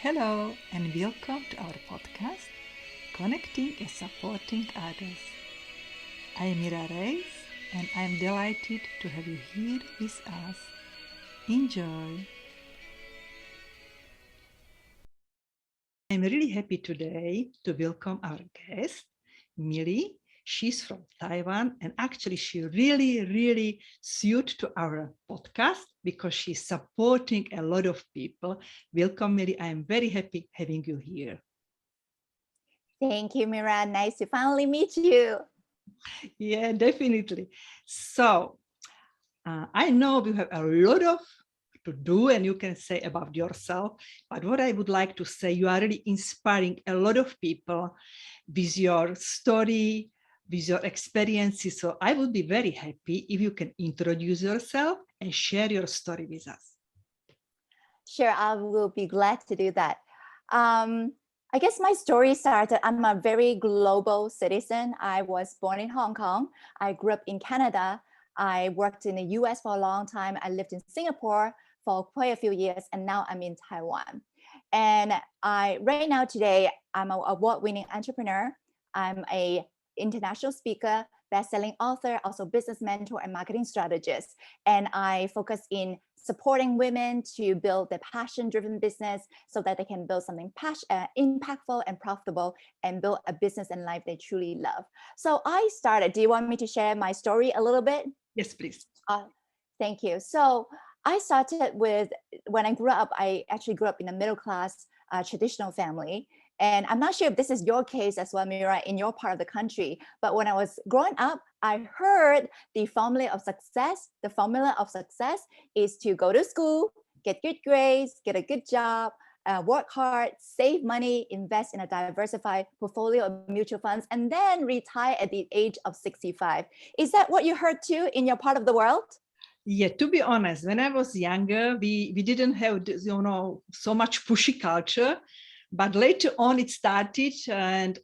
Hello and welcome to our podcast, Connecting and Supporting Others. I am Mira Reis and I am delighted to have you here with us. Enjoy! I'm really happy today to welcome our guest, Millie. She's from Taiwan and actually she really suited to our podcast because she's supporting a lot of people. Welcome, Millie. I am very happy having you here. Thank you, Mira. Nice to finally meet you. Yeah, definitely. So I know you have a lot of to do and you can say about yourself, but what I would like to say, you are really inspiring a lot of people with your story, with your experiences. So I would be very happy if you can introduce yourself and share your story with us. Sure, I will be glad to do that. I guess my story started, I'm a very global citizen. I was born in Hong Kong. I grew up in Canada. I worked in the US for a long time. I lived in Singapore for quite a few years, and now I'm in Taiwan. And right now today, I'm an award-winning entrepreneur. I'm a international speaker, best-selling author, also business mentor and marketing strategist. And I focus in supporting women to build their passion-driven business so that they can build something impactful and profitable and build a business and life they truly love. So I started, do you want me to share my story a little bit? Yes, please. Thank you. So I started with, when I grew up, I actually grew up in a middle-class traditional family. And I'm not sure if this is your case as well, Mira, in your part of the country. But when I was growing up, I heard the formula of success. The formula of success is to go to school, get good grades, get a good job, work hard, save money, invest in a diversified portfolio of mutual funds, and then retire at the age of 65. Is that what you heard too in your part of the world? Yeah, to be honest, when I was younger, we didn't have this, so much pushy culture. But later on it started and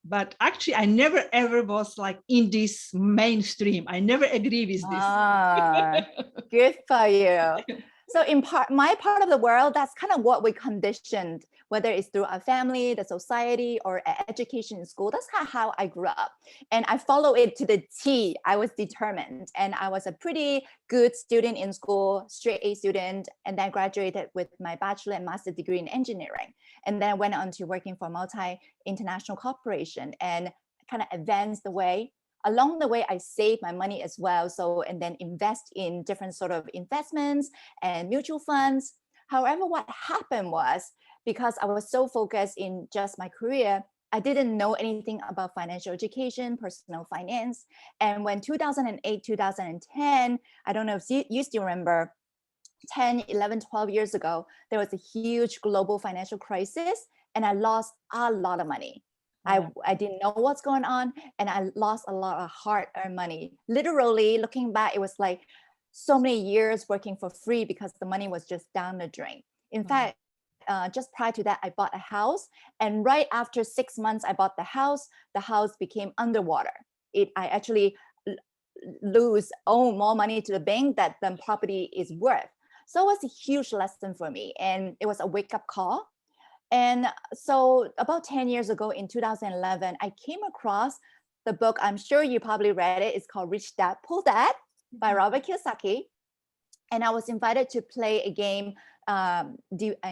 but actually I never ever was like in this mainstream. I never agree with this. Good for you. So in my part of the world, that's kind of what we conditioned, whether it's through our family, the society, or education in school. That's kind of how I grew up. And I follow it to the T. I was determined. And I was a pretty good student in school, straight A student. And then graduated with my bachelor and master degree in engineering. And then I went on to working for a multi-international corporation and kind of advanced the way. Along the way, I save my money as well. So, and then invest in different sort of investments and mutual funds. However, what happened was, because I was so focused in just my career, I didn't know anything about financial education, personal finance. And when 2008, 2010, I don't know if you still remember, 10, 11, 12 years ago, there was a huge global financial crisis and I lost a lot of money. I didn't know what's going on and I lost a lot of hard-earned money. Literally, looking back, it was like so many years working for free because the money was just down the drain. In fact, just prior to that, I bought a house. And right after 6 months, I bought the house became underwater. I actually owe more money to the bank that the property is worth. So it was a huge lesson for me. And it was a wake-up call. And so about 10 years ago in 2011, I came across the book. I'm sure you probably read it. It's called Rich Dad, Poor Dad by Robert Kiyosaki. And I was invited to play a game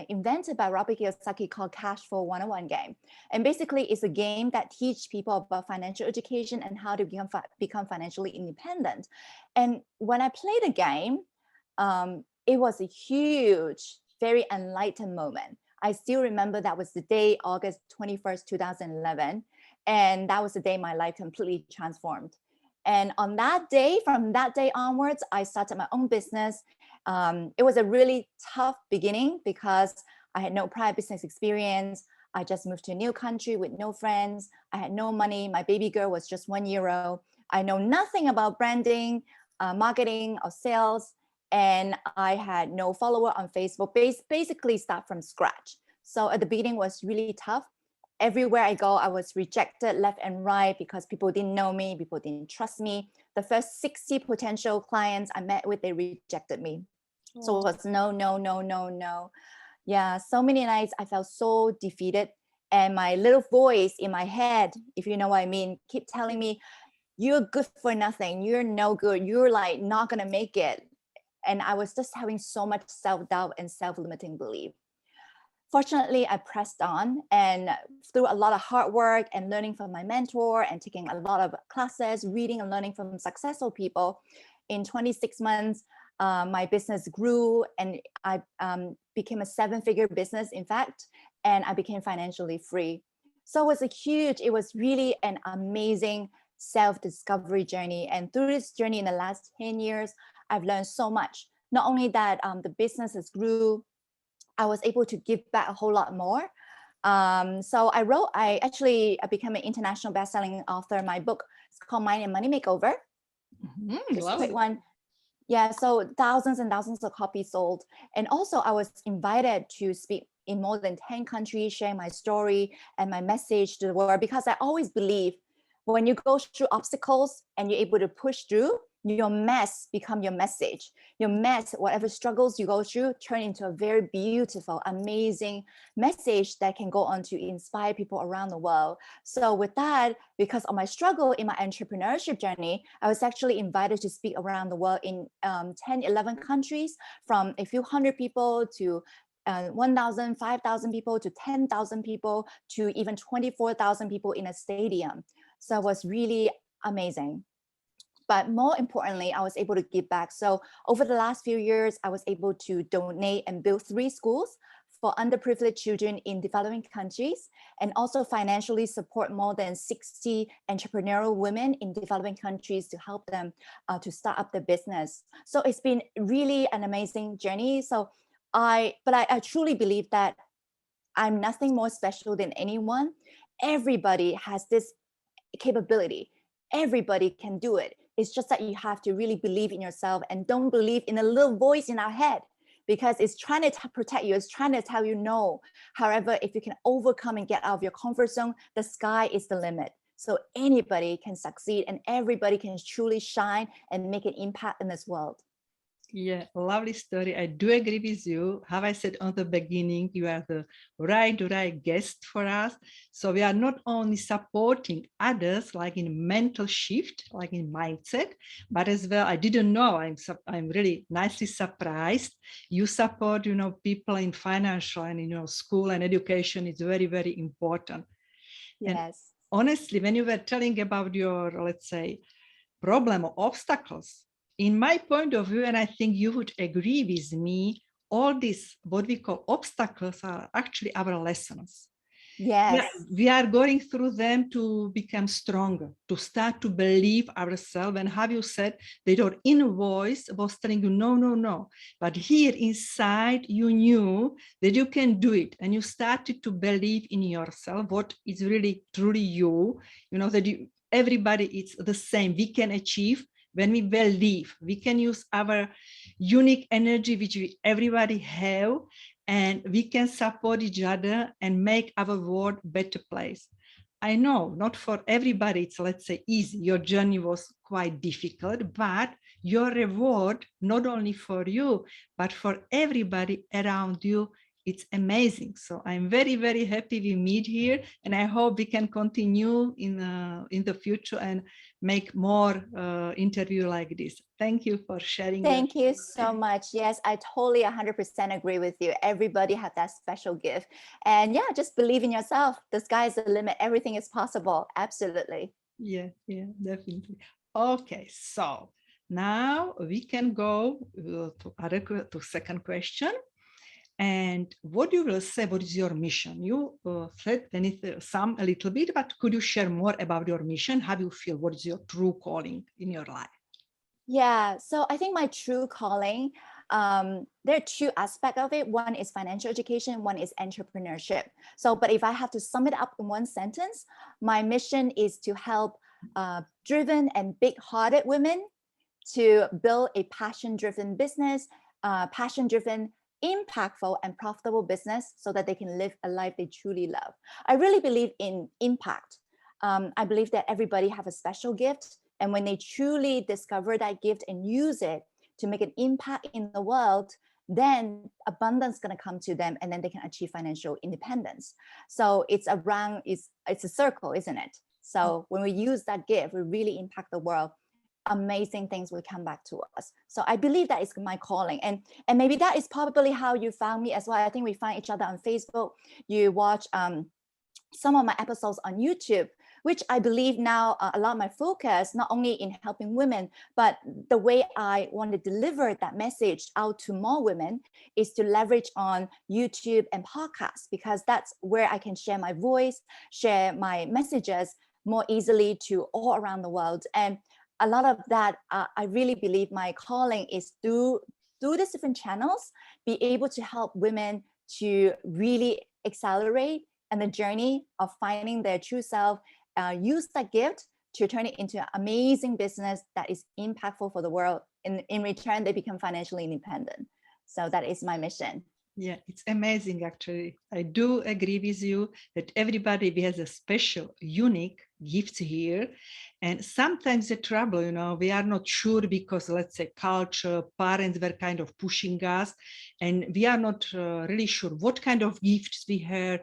invented by Robert Kiyosaki called Cash Flow 101 game. And basically it's a game that teaches people about financial education and how to become financially independent. And when I played the game, it was a huge, very enlightened moment. I still remember that was the day, August 21st, 2011. And that was the day my life completely transformed. And on that day, from that day onwards, I started my own business. It was a really tough beginning because I had no prior business experience. I just moved to a new country with no friends. I had no money. My baby girl was just 1 year old. I know nothing about branding, marketing, or sales. And I had no follower on Facebook, basically start from scratch. So at the beginning was really tough. Everywhere I go, I was rejected left and right because people didn't know me, people didn't trust me. The first 60 potential clients I met with, they rejected me. So it was no, no, no, no, no. Yeah, so many nights I felt so defeated. And my little voice in my head, if you know what I mean, keep telling me, you're good for nothing. You're no good. You're like not going to make it. And I was just having so much self-doubt and self-limiting belief. Fortunately, I pressed on, and through a lot of hard work and learning from my mentor and taking a lot of classes, reading and learning from successful people, in 26 months, my business grew, and I became a 7-figure business, in fact, and I became financially free. So it was really an amazing self-discovery journey. And through this journey in the last 10 years, I've learned so much. Not only that, the business has grew, I was able to give back a whole lot more. So I became an international best-selling author. My book is called Mind and Money Makeover. Just a quick one. Yeah, so thousands and thousands of copies sold. And also I was invited to speak in more than 10 countries, sharing my story and my message to the world, because I always believe when you go through obstacles and you're able to push through, your mess become your message. Your mess, whatever struggles you go through, turn into a very beautiful, amazing message that can go on to inspire people around the world. So with that, because of my struggle in my entrepreneurship journey, I was actually invited to speak around the world in 10, 11 countries, from a few hundred people to 1,000, 5,000 people to 10,000 people to even 24,000 people in a stadium. So it was really amazing. But more importantly, I was able to give back. So over the last few years, I was able to donate and build 3 schools for underprivileged children in developing countries, and also financially support more than 60 entrepreneurial women in developing countries to help them to start up their business. So it's been really an amazing journey. I truly believe that I'm nothing more special than anyone. Everybody has this capability. Everybody can do it. It's just that you have to really believe in yourself and don't believe in a little voice in our head, because it's trying to protect you. It's trying to tell you no. However, if you can overcome and get out of your comfort zone, the sky is the limit. So anybody can succeed, and everybody can truly shine and make an impact in this world. Yeah, lovely story. I do agree with you. How I said on the beginning, you are the right guest for us. So we are not only supporting others, like in mental shift, like in mindset, but as well, I didn't know. I'm really nicely surprised. You support, people in financial and school and education is very, very important. Yes. And honestly, when you were telling about your, let's say, problem or obstacles, in my point of view, and I think you would agree with me, all these, what we call obstacles, are actually our lessons. Yes. We are going through them to become stronger, to start to believe ourselves. And how you said that your inner voice was telling you, no, no, no. But here inside, you knew that you can do it. And you started to believe in yourself, what is really truly you, that everybody is the same. We can achieve when we believe. We can use our unique energy, which everybody have, and we can support each other and make our world a better place. I know not for everybody it's, let's say, easy. Your journey was quite difficult, but your reward, not only for you, but for everybody around you, it's amazing. So I'm very, very happy we meet here, and I hope we can continue in the future and make more interview like this. Thank you for sharing. Thank you so much. Yes, I totally 100% agree with you. Everybody has that special gift. And yeah, just believe in yourself. The sky is the limit. Everything is possible. Absolutely. Yeah, definitely. Okay, so now we can go to second question. And what you will say, what is your mission? You said some a little bit, but could you share more about your mission? How do you feel? What is your true calling in your life? Yeah, so I think my true calling, there are 2 aspects of it. One is financial education, one is entrepreneurship. So, but if I have to sum it up in one sentence, my mission is to help driven and big-hearted women to build a passion-driven business, passion-driven, impactful and profitable business, so that they can live a life they truly love. I really believe in impact. I believe that everybody have a special gift, and when they truly discover that gift and use it to make an impact in the world, then abundance going to come to them, and then they can achieve financial independence. So it's a circle, isn't it? So when we use that gift, we really impact the world. Amazing things will come back to us. So I believe that is my calling, and maybe that is probably how you found me as well. I think we find each other on Facebook. You watch some of my episodes on YouTube, which I believe now a lot of my focus, not only in helping women, but the way I want to deliver that message out to more women is to leverage on YouTube and podcasts, because that's where I can share my voice, share my messages more easily to all around the world. And a lot of that, I really believe my calling is through these different channels, be able to help women to really accelerate and the journey of finding their true self, use that gift to turn it into an amazing business that is impactful for the world. In return, they become financially independent. So that is my mission. Yeah, it's amazing, actually. I do agree with you that everybody has a special, unique gift here. And sometimes the trouble, we are not sure because, let's say, culture, parents were kind of pushing us, and we are not really sure what kind of gifts we have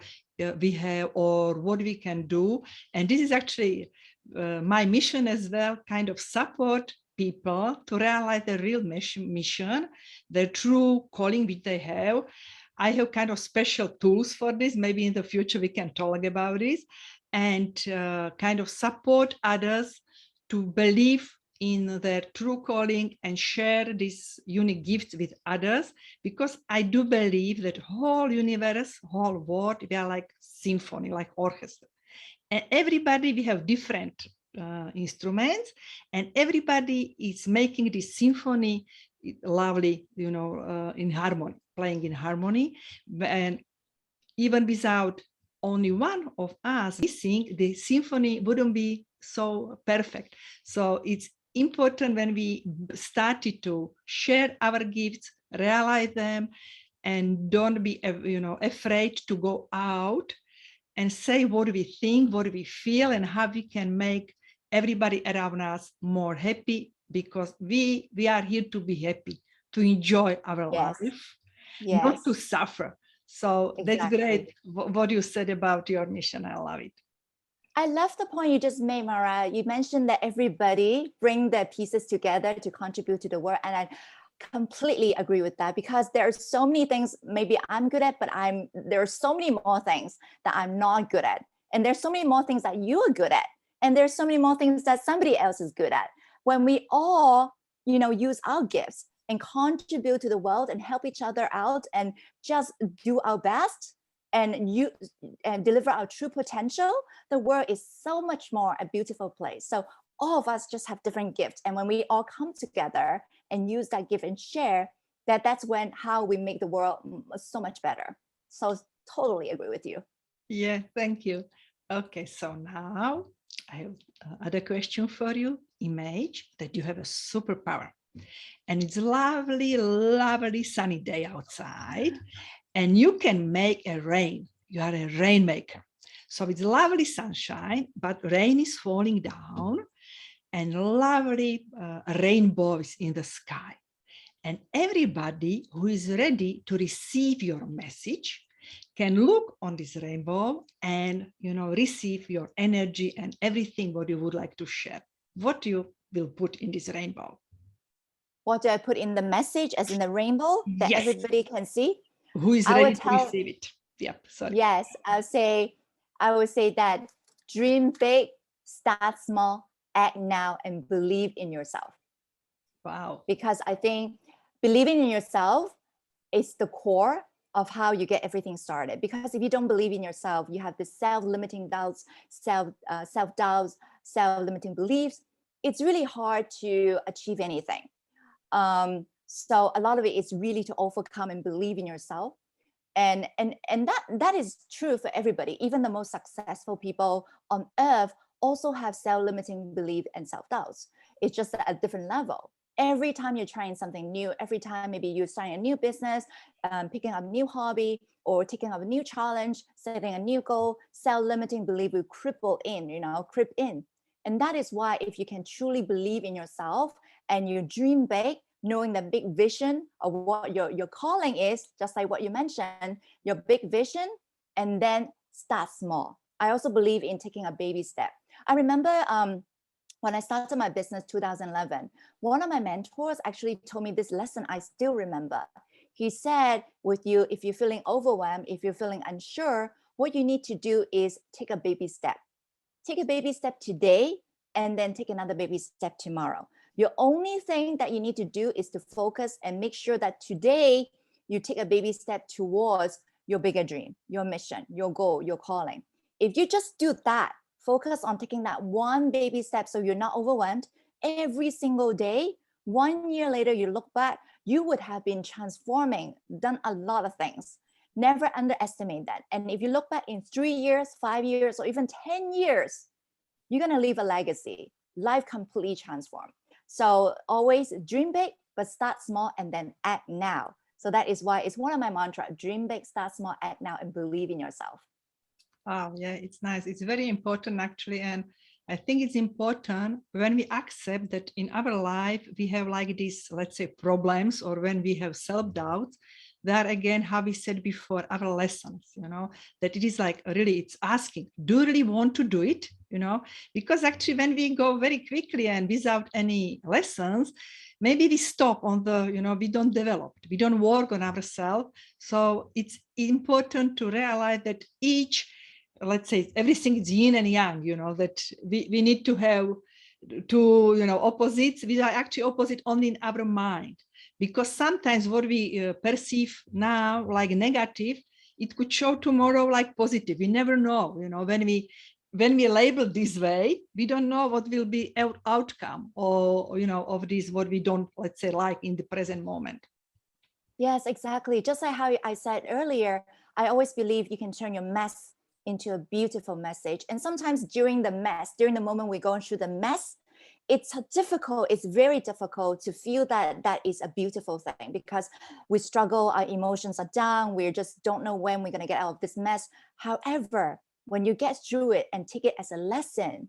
or what we can do. And this is actually my mission as well, kind of support people to realize the real mission, the true calling which they have. I have kind of special tools for this. Maybe in the future we can talk about this, and kind of support others to believe in their true calling and share this unique gifts with others, because I do believe that whole universe, whole world, we are like symphony, like orchestra. And everybody, we have different instruments, and everybody is making this symphony lovely, in harmony, playing in harmony. And even without only one of us missing, the symphony wouldn't be so perfect. So it's important when we started to share our gifts, realize them, and don't be afraid to go out and say what we think, what we feel, and how we can make everybody around us more happy, because we are here to be happy, to enjoy our life, not to suffer. So that's great what you said about your mission. I love it. I love the point you just made, Mara. You mentioned that everybody bring their pieces together to contribute to the world. And I completely agree with that, because there are so many things maybe I'm good at, but there are so many more things that I'm not good at. And there's so many more things that you are good at. And there's so many more things that somebody else is good at. When we all, use our gifts and contribute to the world and help each other out and just do our best and deliver our true potential, the world is so much more a beautiful place. So all of us just have different gifts. And when we all come together and use that gift and share, that's how we make the world so much better. So totally agree with you. Yeah, thank you. Okay, so now I have another question for you. Imagine that you have a superpower, and it's lovely, lovely sunny day outside, and you can make a rain. You are a rainmaker. So it's lovely sunshine, but rain is falling down, and lovely rainbows in the sky. And everybody who is ready to receive your message can look on this rainbow and receive your energy and everything what you would like to share. What you will put in this rainbow? What do I put in the message, as in the rainbow, that everybody can see? Who is ready to receive it? Yep. Sorry. Yes, I would say that dream big, start small, act now, and believe in yourself. Wow. Because I think believing in yourself is the core of how you get everything started. Because if you don't believe in yourself, you have the self-limiting doubts, self-doubts, self-limiting beliefs. It's really hard to achieve anything. So a lot of it is really to overcome and believe in yourself. And that is true for everybody. Even the most successful people on earth also have self-limiting belief and self-doubts. It's just at a different level. Every time you're trying something new, every time maybe you're starting a new business, picking up a new hobby, or taking up a new challenge, setting a new goal, self-limiting belief will creep in. And that is why if you can truly believe in yourself and you dream big, knowing the big vision of what your calling is, just like what you mentioned, your big vision, and then start small. I also believe in taking a baby step. I remember when I started my business 2011, one of my mentors actually told me this lesson I still remember. He said, with you, if you're feeling overwhelmed, if you're feeling unsure, what you need to do is take a baby step. Take a baby step today, and then take another baby step tomorrow. Your only thing that you need to do is to focus and make sure that today you take a baby step towards your bigger dream, your mission, your goal, your calling. If you just do that, focus on taking that one baby step so you're not overwhelmed every single day, 1 year later, you look back, you would have been transforming, done a lot of things. Never underestimate that. And if you look back in 3 years, 5 years, or even 10 years, you're going to leave a legacy. Life completely transformed. So always dream big, but start small and then act now. So that is why it's one of my mantra: dream big, start small, act now, and believe in yourself. Oh, yeah, it's nice. It's very important, actually. And I think it's important when we accept that in our life, we have like these, let's say, problems, or when we have self-doubt, that again, how we said before, our lessons, that it is like really, it's asking, do you really want to do it? Because actually when we go very quickly and without any lessons, maybe we stop on the, we don't develop, we don't work on ourselves. So it's important to realize that let's say everything is yin and yang, that we need to have two, opposites. We are actually opposite only in our mind, because sometimes what we perceive now like negative, it could show tomorrow like positive. We never know, when we label this way, we don't know what will be outcome or, of this, what we don't, let's say, like in the present moment. Yes, exactly. Just like how I said earlier, I always believe you can turn your mess into a beautiful message. And sometimes during the moment we're going through the mess, it's very difficult to feel that that is a beautiful thing, because we struggle, our emotions are down, we just don't know when we're going to get out of this mess. However, when you get through it and take it as a lesson,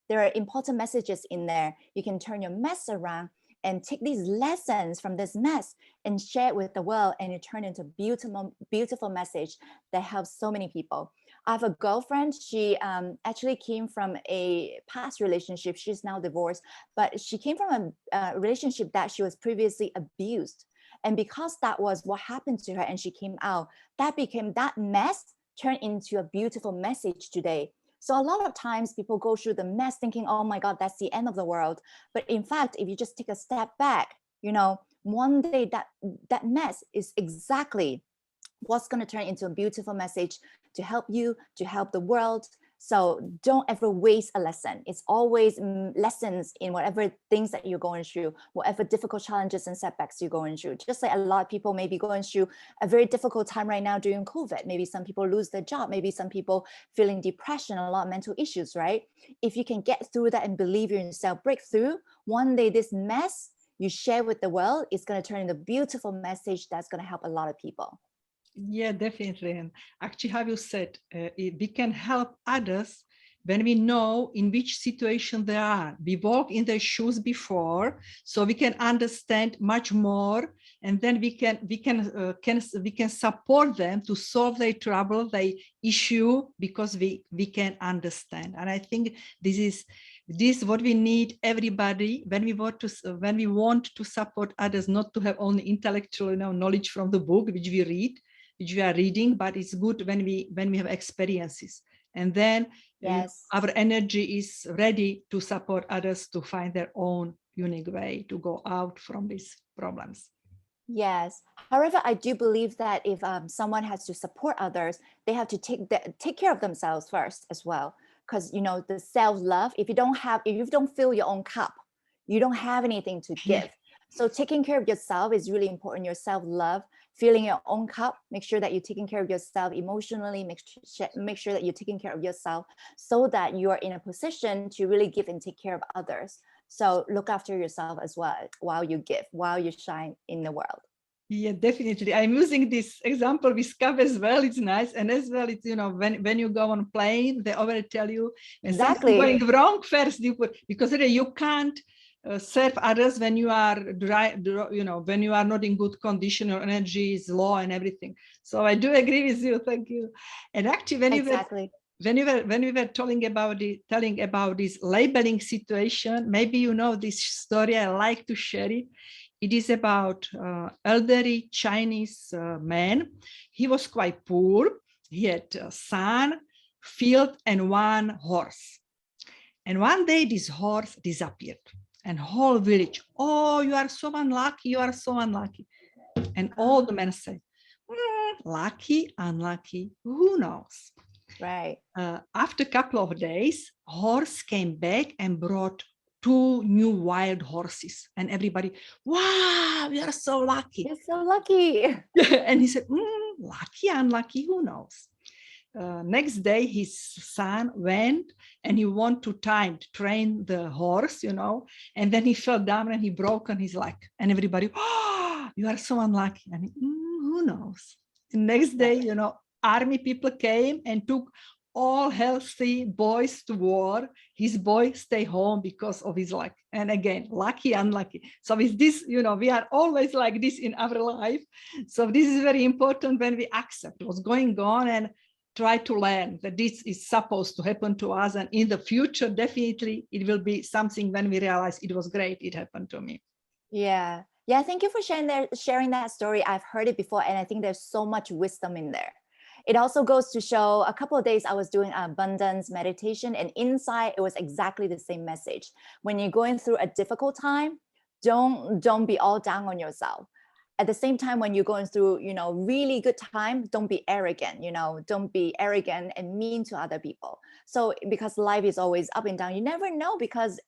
there are important messages in there. You can turn your mess around and take these lessons from this mess and share it with the world, and you turn into a beautiful message that helps so many people. I have a girlfriend. She actually came from a past relationship. She's now divorced, but she came from a relationship that she was previously abused. And because that was what happened to her and she came out, that mess turned into a beautiful message today. So a lot of times people go through the mess thinking, oh my God, that's the end of the world. But in fact, if you just take a step back, one day that mess is exactly what's going to turn into a beautiful message to help you, to help the world. So don't ever waste a lesson. It's always lessons in whatever things that you're going through, whatever difficult challenges and setbacks you're going through. Just like a lot of people may be going through a very difficult time right now during COVID. Maybe some people lose their job. Maybe some people feeling depression, a lot of mental issues, right? If you can get through that and believe in yourself, break through, one day this mess you share with the world is going to turn into a beautiful message that's going to help a lot of people. Yeah, definitely. And actually, how you said, we can help others when we know in which situation they are. We walk in their shoes before, so we can understand much more, and then we can support them to solve their trouble, their issue, because we can understand. And I think this is what we need, everybody, when we want to support others, not to have only intellectual knowledge from the book which we are reading, but it's good when we have experiences, and then yes, our energy is ready to support others to find their own unique way to go out from these problems. Yes. However, I do believe that if someone has to support others, they have to take care of themselves first as well. Because the self-love, if you don't fill your own cup, you don't have anything to give. Yeah. So taking care of yourself is really important. Your self-love, filling your own cup, make sure that you're taking care of yourself emotionally, make sure that you're taking care of yourself so that you are in a position to really give and take care of others. So look after yourself as well while you give, while you shine in the world. Yeah, definitely. I'm using this example with cup as well. It's nice. And as well, it's, when you go on plane, they already tell you, and exactly something going wrong first, because you can't serve others when you are dry, when you are not in good condition, your energy is low and everything. So I do agree with you. Thank you. And actually, when we were telling about this labeling situation, maybe you know this story. I like to share it. It is about elderly Chinese man. He was quite poor. He had a son, field, and one horse. And one day this horse disappeared. And whole village, oh, you are so unlucky, you are so unlucky. And all the men say, lucky, unlucky, who knows? Right. After a couple of days, horse came back and brought 2 new wild horses. And everybody, wow, we are so lucky. You're so lucky. And he said, lucky, unlucky, who knows? Next day, his son went and he wanted to train the horse, and then he fell down and he broke his leg. And everybody, oh, you are so unlucky. And who knows? The next day, army people came and took all healthy boys to war. His boy stayed home because of his luck. And again, lucky, unlucky. So with this, we are always like this in our life. So this is very important when we accept what's going on and try to learn that this is supposed to happen to us. And in the future, definitely it will be something when we realize it was great, it happened to me. Yeah. Thank you for sharing that story. I've heard it before, and I think there's so much wisdom in there. It also goes to show, a couple of days I was doing abundance meditation, and inside it was exactly the same message. When you're going through a difficult time, don't be all down on yourself. At the same time, when you're going through, really good time, don't be arrogant, don't be arrogant and mean to other people. So because life is always up and down, you never know, because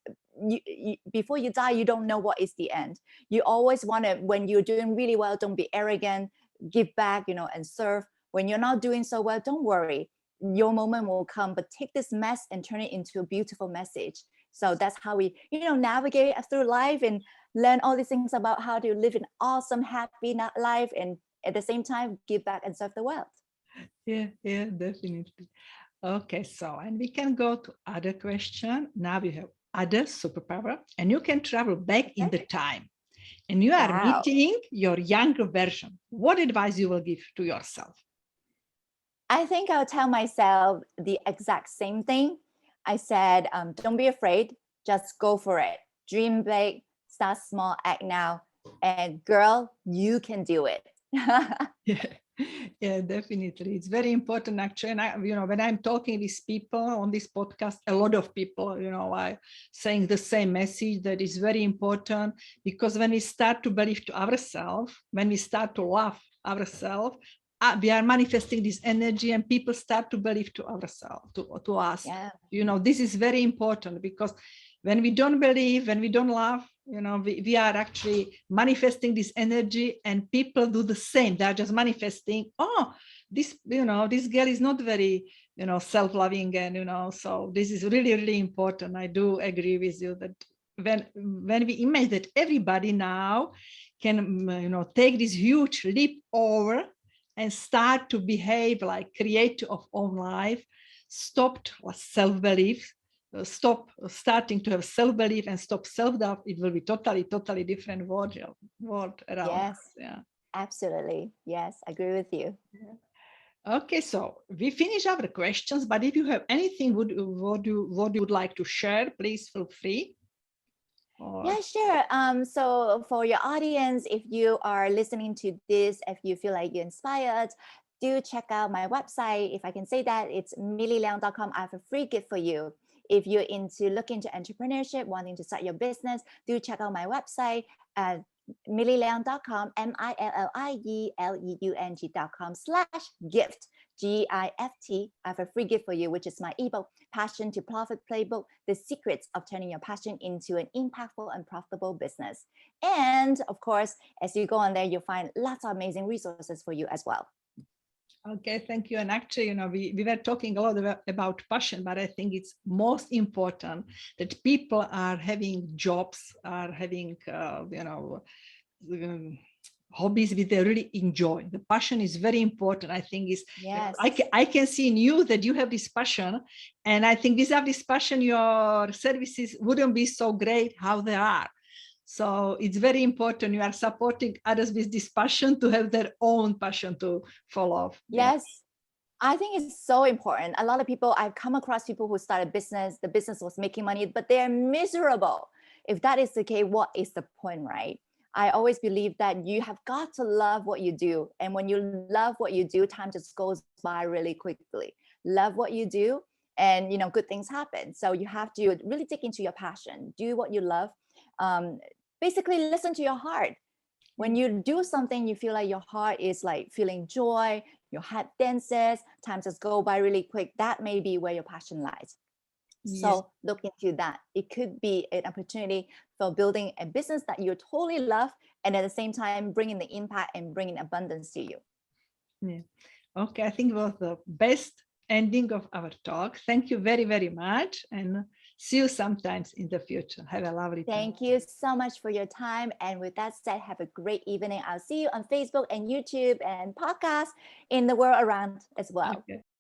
before you die, you don't know what is the end. You always want to, when you're doing really well, don't be arrogant, give back, and serve. When you're not doing so well, don't worry. Your moment will come, but take this mess and turn it into a beautiful message. So that's how we, navigate through life and learn all these things about how to live an awesome, happy life, and at the same time, give back and serve the world. Yeah, definitely. Okay, so, and we can go to other question. Now we have other superpower, and you can travel back in the time. And you are meeting your younger version. What advice you will give to yourself? I think I'll tell myself the exact same thing. I said, don't be afraid, just go for it. Dream big, start small, act now. And girl, you can do it. Yeah, definitely. It's very important, actually. And when I'm talking with people on this podcast, a lot of people, are saying the same message, that is very important, because when we start to believe to ourselves, when we start to love ourselves, we are manifesting this energy, and people start to believe to ourselves, to us. Yeah. This is very important, because when we don't believe, when we don't love, we are actually manifesting this energy, and people do the same. They are just manifesting, oh, this girl is not very, self-loving, and, so this is really, really important. I do agree with you that when we imagine that everybody now can, take this huge leap over and start to behave like creator of own life, stopped self-belief, stop starting to have self-belief and stop self-doubt, it will be totally different world around us. Yeah, absolutely. Yes, I agree with you. Yeah. Okay, so we finish our questions, but if you have anything what you would like to share, please feel free. Yeah, sure. So for your audience, if you are listening to this, if you feel like you're inspired, do check out my website. If I can say that, it's MillieLeung.com. I have a free gift for you. If you're looking into entrepreneurship, wanting to start your business, do check out my website at MillieLeung.com, MILLIELEUNG.com/gift. GIFT. I have a free gift for you, which is my ebook, Passion to Profit Playbook, The Secrets of Turning Your Passion into an Impactful and Profitable Business. And of course, as you go on there, you'll find lots of amazing resources for you as well. Okay, thank you. And actually, we were talking a lot about passion, but I think it's most important that people are having jobs, are having, hobbies which they really enjoy. The passion is very important. I think is Yes. I can see in you that you have this passion, and I think without this passion, your services wouldn't be so great how they are. So it's very important you are supporting others with this passion to have their own passion to follow. Yes. I think it's so important. A lot of people, I've come across people who started business, the business was making money, but they're miserable. If that is the case, what is the point, right? I always believe that you have got to love what you do. And when you love what you do, time just goes by really quickly. Love what you do, and good things happen. So you have to really dig into your passion, do what you love. Basically listen to your heart. When you do something, you feel like your heart is like feeling joy, your heart dances, time just go by really quick. That may be where your passion lies. So look into that. It could be an opportunity for building a business that you totally love, and at the same time bringing the impact and bringing abundance to you. Yeah. Okay, I think it was the best ending of our talk. Thank you very, very much, and see you sometimes in the future. Have a lovely time. Thank you so much for your time. And with that said, have a great evening. I'll see you on Facebook and YouTube and podcasts in the world around as well. Okay.